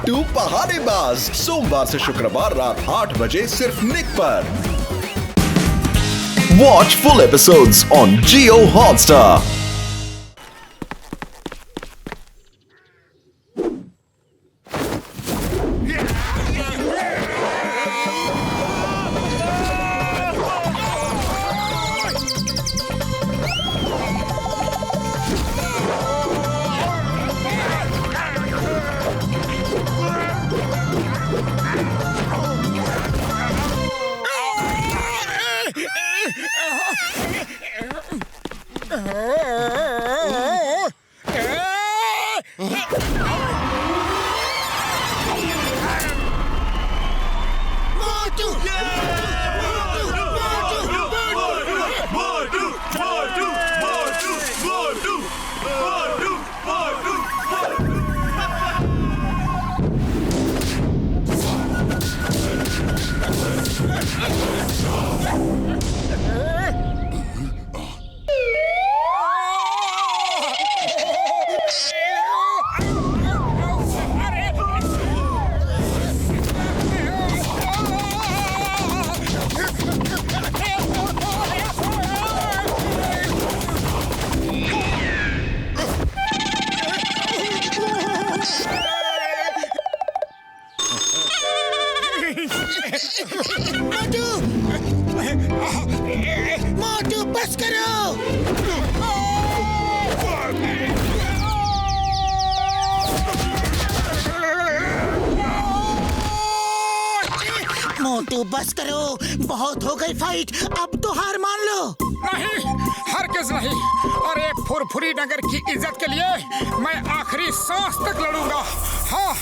मोटू पहाड़ीबाज, सोमवार से शुक्रवार रात 8 बजे सिर्फ निक पर। Watch full episodes on Jio Hotstar. मोटू बस करो। मोटू बस करो, बहुत हो गई फाइट, अब तो हार मान लो। नहीं, हरगिज़ नहीं। और एक फुरफुरी नगर की इज्जत के लिए मैं आखिरी सांस तक लड़ूंगा। हाँ।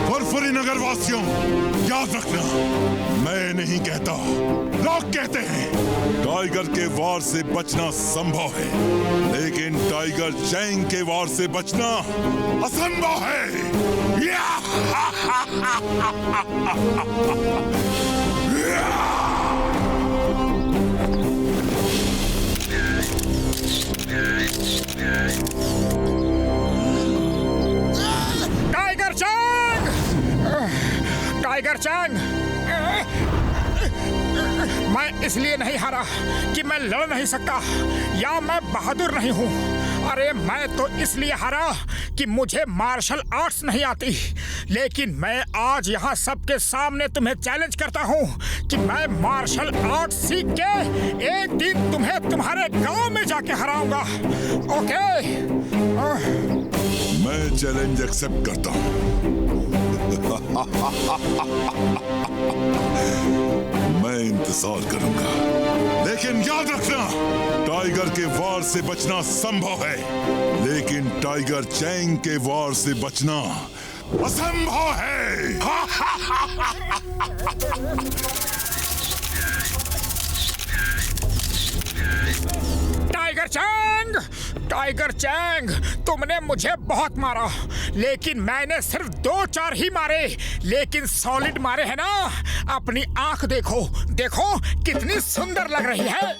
फुरफुरी नगर वासियों, याद रखना, मैं नहीं कहता, लोग कहते हैं। टाइगर के वार से बचना संभव है, लेकिन टाइगर चैंग के वार से बचना असंभव है। Tiger Chang! Tiger Chang! मैं इसलिए नहीं हारा कि मैं लड़ नहीं सकता या मैं बहादुर नहीं हूँ। अरे मैं तो इसलिए हारा कि मुझे मार्शल आर्ट्स नहीं आती। लेकिन मैं आज यहाँ सबके सामने तुम्हें चैलेंज करता हूँ कि मैं मार्शल आर्ट्स सीख के एक दिन तुम्हें तुम्हारे गांव में जाके हराऊंगा। ओके? मैं चैलेंज एक्सेप्ट करता हूँ। मैं इंतजार करूंगा, लेकिन याद रखना, टाइगर के वार से बचना संभव है, लेकिन टाइगर चैंग के वार से बचना असंभव है। Tiger Chang! टाइगर चैंग, तुमने मुझे बहुत मारा, लेकिन मैंने सिर्फ 2-4 ही मारे, लेकिन सॉलिड मारे हैं ना। अपनी आंख देखो, देखो कितनी सुंदर लग रही है।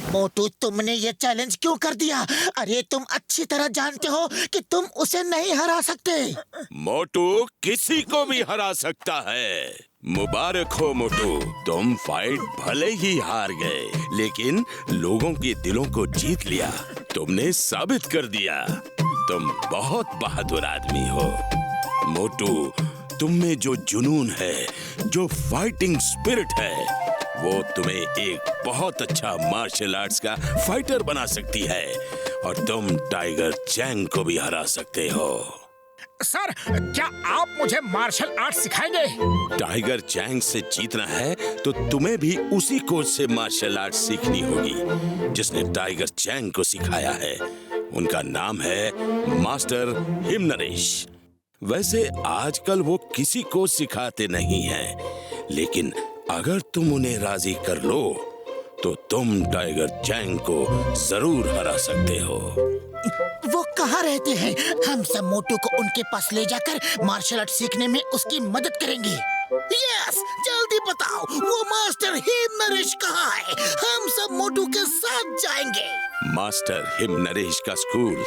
मोटू, तुमने ये चैलेंज क्यों कर दिया? अरे तुम अच्छी तरह जानते हो कि तुम उसे नहीं हरा सकते। मोटू किसी को भी हरा सकता है। मुबारक हो मोटू, तुम फाइट भले ही हार गए, लेकिन लोगों के दिलों को जीत लिया। तुमने साबित कर दिया तुम बहुत बहादुर आदमी हो। मोटू, तुम में जो जुनून है, जो फाइटिंग स्पिरिट है, वो तुम्हें एक बहुत अच्छा मार्शल आर्ट्स का फाइटर बना सकती है, और तुम टाइगर चैंग को भी हरा सकते हो। सर, क्या आप मुझे मार्शल आर्ट सिखाएंगे? टाइगर चैंग से जीतना है तो तुम्हें भी उसी कोच से मार्शल आर्ट सीखनी होगी जिसने टाइगर चैंग को सिखाया है। उनका नाम है मास्टर हिम नरेश। वैसे आजकल वो किसी को सिखाते नहीं हैं, लेकिन अगर तुम उन्हें राजी कर लो तो तुम टाइगर चैंग को जरूर हरा सकते हो। वो कहाँ रहते हैं? हम सब मोटू को उनके पास ले जाकर मार्शल आर्ट सीखने में उसकी मदद करेंगे। यस, जल्दी बताओ वो मास्टर हिम नरेश कहाँ है? हम सब मोटू के साथ जाएंगे। मास्टर हिम नरेश का स्कूल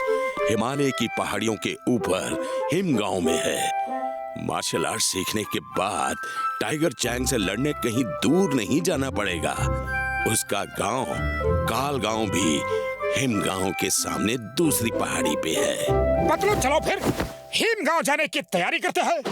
हिमालय की पहाड़ियों के ऊपर हिम गांव में है। मार्शल आर्ट सीखने के बाद टाइगर चैंग से लड़ने कहीं दूर नहीं जाना पड़ेगा। उसका गांव काल गांव भी हिम गांव के सामने दूसरी पहाड़ी पे है। मतलब चलो फिर हिम गांव जाने की तैयारी करते हैं।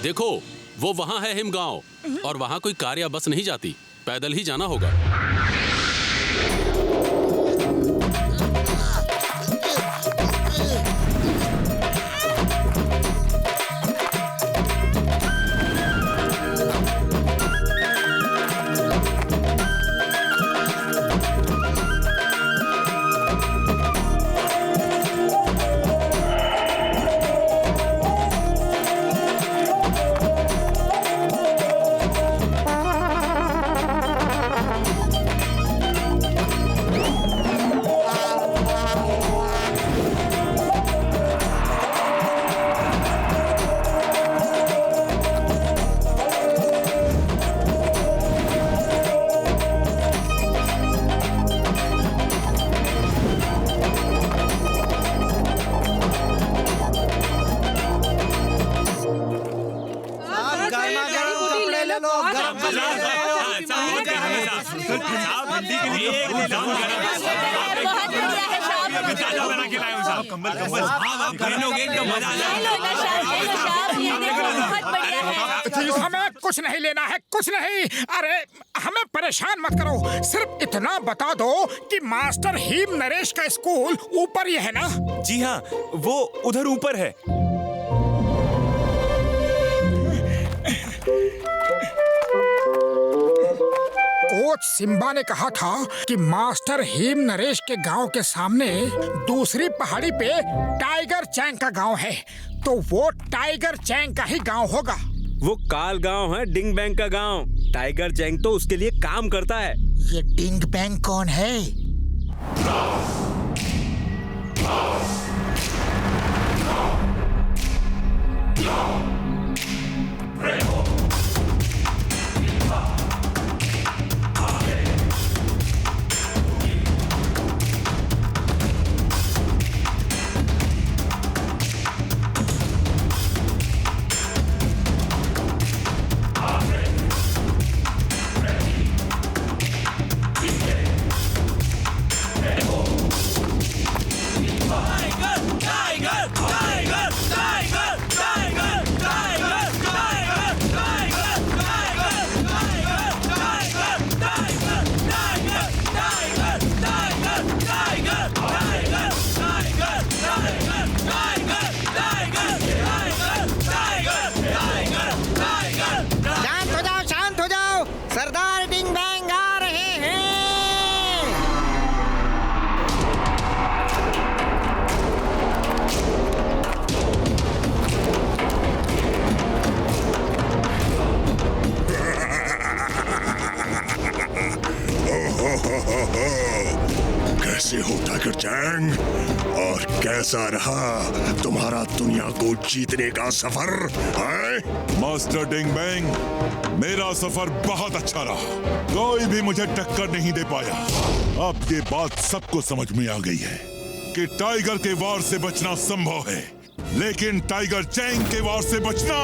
देखो, वो वहाँ है हिमगांव, और वहाँ कोई कार या बस नहीं जाती, पैदल ही जाना होगा। हमें कुछ नहीं लेना है, कुछ नहीं। अरे हमें परेशान मत करो, सिर्फ इतना बता दो कि मास्टर हिम नरेश का स्कूल ऊपर ही है ना? जी हाँ, वो उधर ऊपर है। कोच सिम्बा ने कहा था कि मास्टर हिम नरेश के गांव के सामने दूसरी पहाड़ी पे टाइगर चैंग का गांव है, तो वो टाइगर चैंग का ही गांव होगा। वो काल गांव है, डिंग बैंग का गांव। टाइगर चैंग तो उसके लिए काम करता है। ये डिंग बैंग कौन है? शांत हो जाओ, सरदार डिंग बैंग आ रहे हैं। कैसे हो टाइगर चैंग, और कैसे कैसा रहा तुम्हारा दुनिया को जीतने का सफर है? मास्टर डिंग बैंग, मेरा सफर बहुत अच्छा रहा। कोई भी मुझे टक्कर नहीं दे पाया। अब ये बात सबको समझ में आ गई है कि टाइगर के वार से बचना संभव है, लेकिन टाइगर चैंग के वार से बचना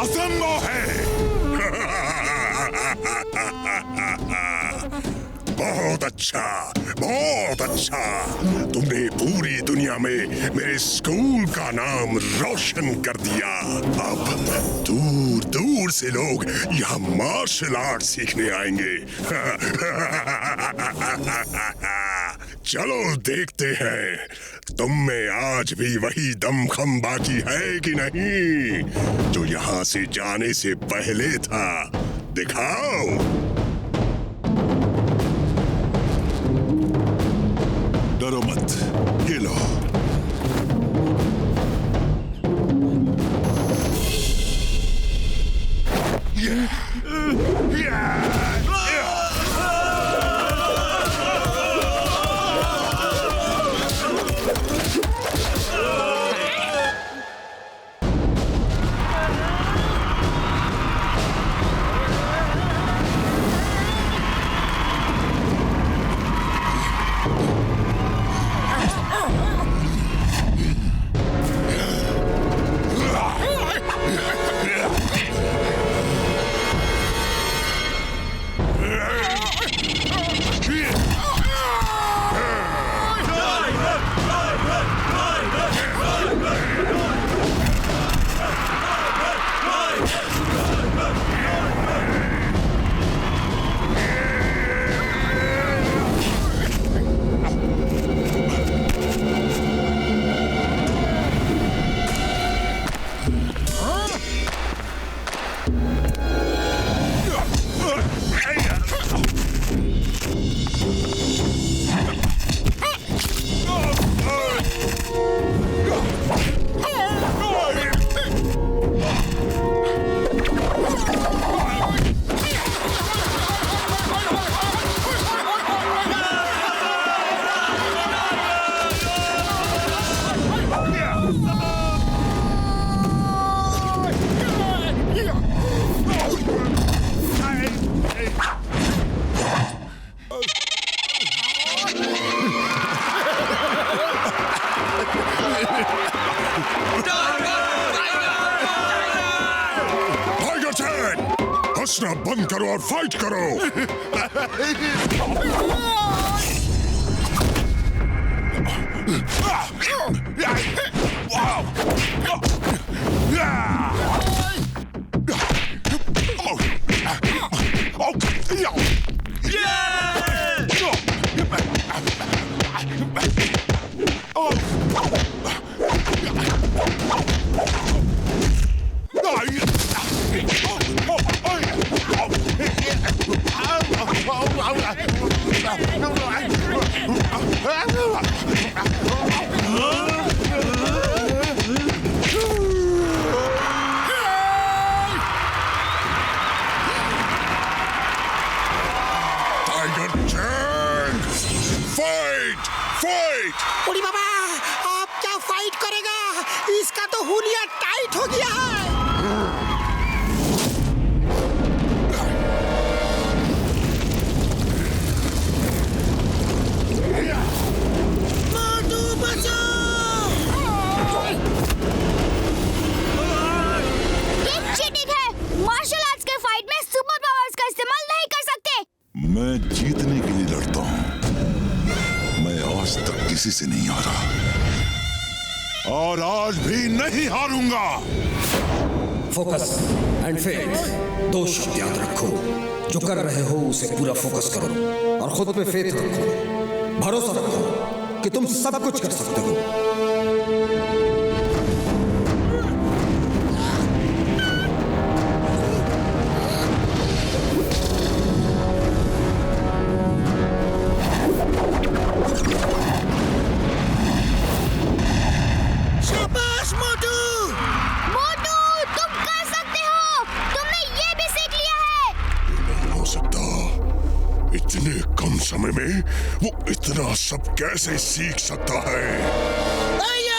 असंभव है। बहुत अच्छा, बहुत अच्छा। तुमने पूरी दुनिया में मेरे स्कूल का नाम रोशन कर दिया। अब दूर दूर से लोग यहाँ मार्शल आर्ट सीखने आएंगे। चलो देखते हैं तुम में आज भी वही दमखम बाकी है कि नहीं जो यहाँ से जाने से पहले था। दिखाओ। डरो मत, ये लो। हंसना बंद करो और फाइट करो। उड़ी बाबा, आप क्या फाइट करेगा? इसका तो हुलिया टाइट हो गया है। मोटू बचाओ! ये चीटिंग है। मार्शल आर्ट्स के फाइट में सुपर पावर्स का इस्तेमाल नहीं कर सकते। मैं जीतने के लिए लड़ता हूँ। मैं आज तक किसी से नहीं हारा और आज भी नहीं हारूंगा। फोकस एंड फेथ, दो शब्द याद रखो। जो कर रहे हो उसे पूरा फोकस करो और खुद पे फेथ रखो। भरोसा रखो कि तुम सब कुछ कर सकते हो। शाबाश मोटू! मोटू, तुम कर सकते हो। तुमने ये भी सीख लिया है। नहीं हो सकता। इतने कम समय में वो इतना सब कैसे सीख सकता है? आइए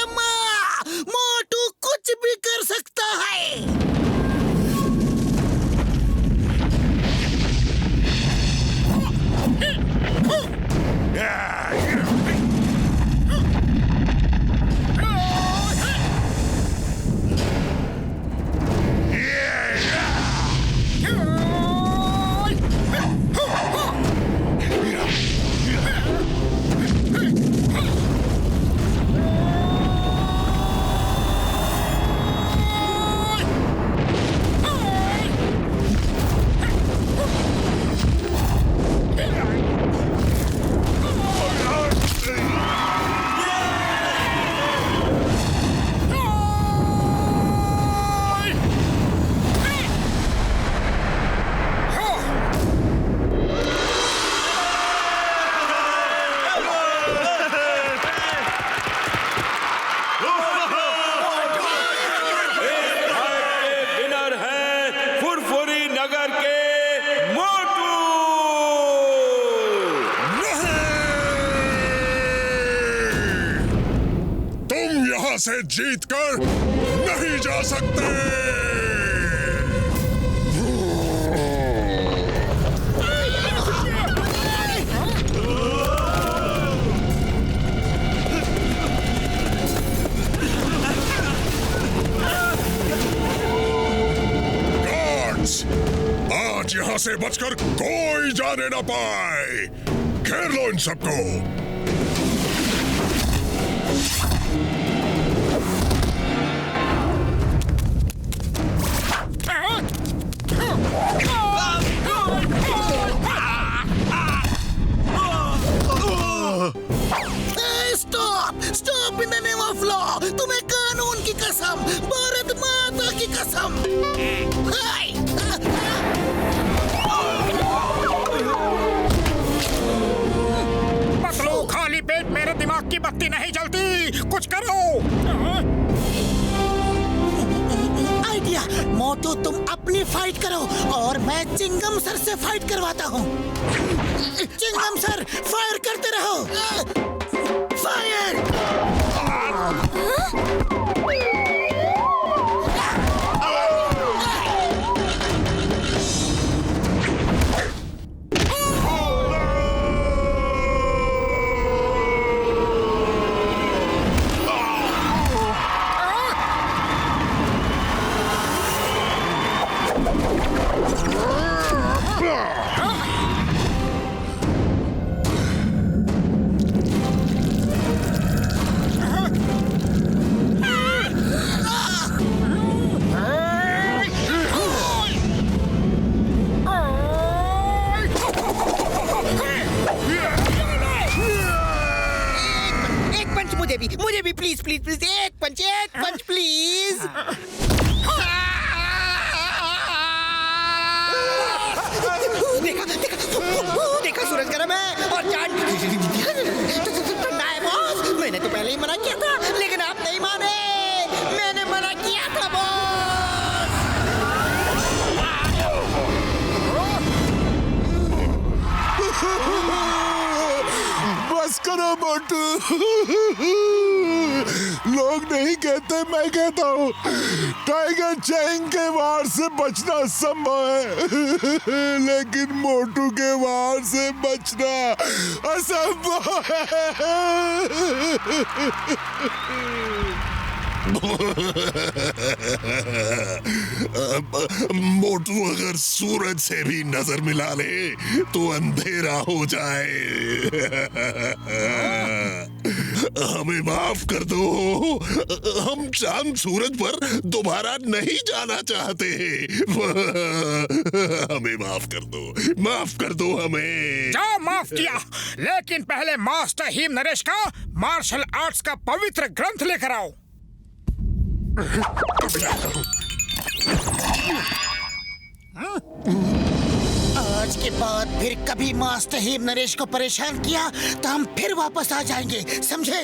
से जीतकर नहीं जा सकते। आज यहाँ से बचकर कोई जाने न पाए। घेर लो इन सबको। Stop stop in the name of law. तुम्हें कानून की कसम, भारत माता की कसम। पतलू, खाली पेट मेरे दिमाग की बत्ती नहीं जलती। कुछ करो। आइडिया। मोटू, तुम अपनी फाइट करो और मैं चिंगम सर से फाइट करवाता हूँ। चिंगम सर, फायर करते रहो। फायर। मुझे भी प्लीज प्लीज प्लीज एक पंच प्लीज। देखा सूरज गर्म है और चांद ठंडा है बॉस। मैंने तो पहले ही मना किया था, लेकिन आप नहीं माने। मैंने मना किया था बॉस। बस करो मोटू। लोग नहीं कहते, मैं कहता हूँ। टाइगर चैंग के वार से बचना संभव है, लेकिन मोटू के वार से बचना असंभव है। मोटू अगर सूरज से भी नजर मिला ले तो अंधेरा हो जाए। हमें माफ कर दो। हम चांद सूरज पर दोबारा नहीं जाना चाहते। हमें माफ कर दो हमें। जाओ, माफ किया, लेकिन पहले मास्टर हीम नरेश का मार्शल आर्ट्स का पवित्र ग्रंथ लेकर आओ। आज के बाद फिर कभी मास्टर हीम नरेश को परेशान किया तो हम फिर वापस आ जाएंगे, समझे?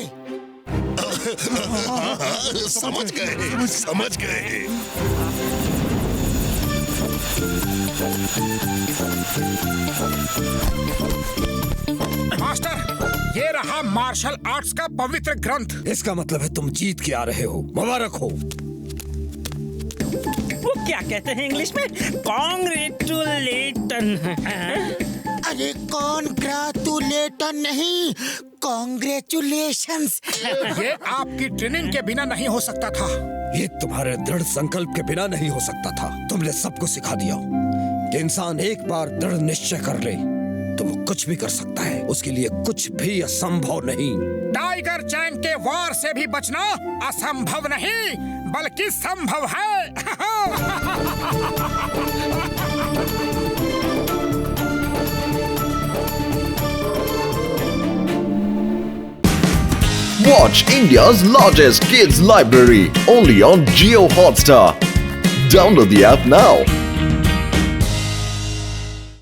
समझ गए। मास्टर, ये रहा मार्शल आर्ट्स का पवित्र ग्रंथ। इसका मतलब है तुम जीत के आ रहे हो। मुबारक हो। वो क्या कहते हैं इंग्लिश में? कॉन्ग्रेचुलेटन। अरे कॉन्ग्रेचुलेटन नहीं, कॉन्ग्रेचुलेशंस। ये आपकी ट्रेनिंग के बिना नहीं हो सकता था। ये तुम्हारे दृढ़ संकल्प के बिना नहीं हो सकता था। तुमने सबको सिखा दिया कि इंसान एक बार दृढ़ निश्चय कर ले तो वो कुछ भी कर सकता है। उसके लिए कुछ भी असंभव नहीं। टाइगर चैंग के वार से भी बचना असंभव नहीं बल्कि संभव है। Watch India's largest kids library only on Jio Hotstar. Download the app now.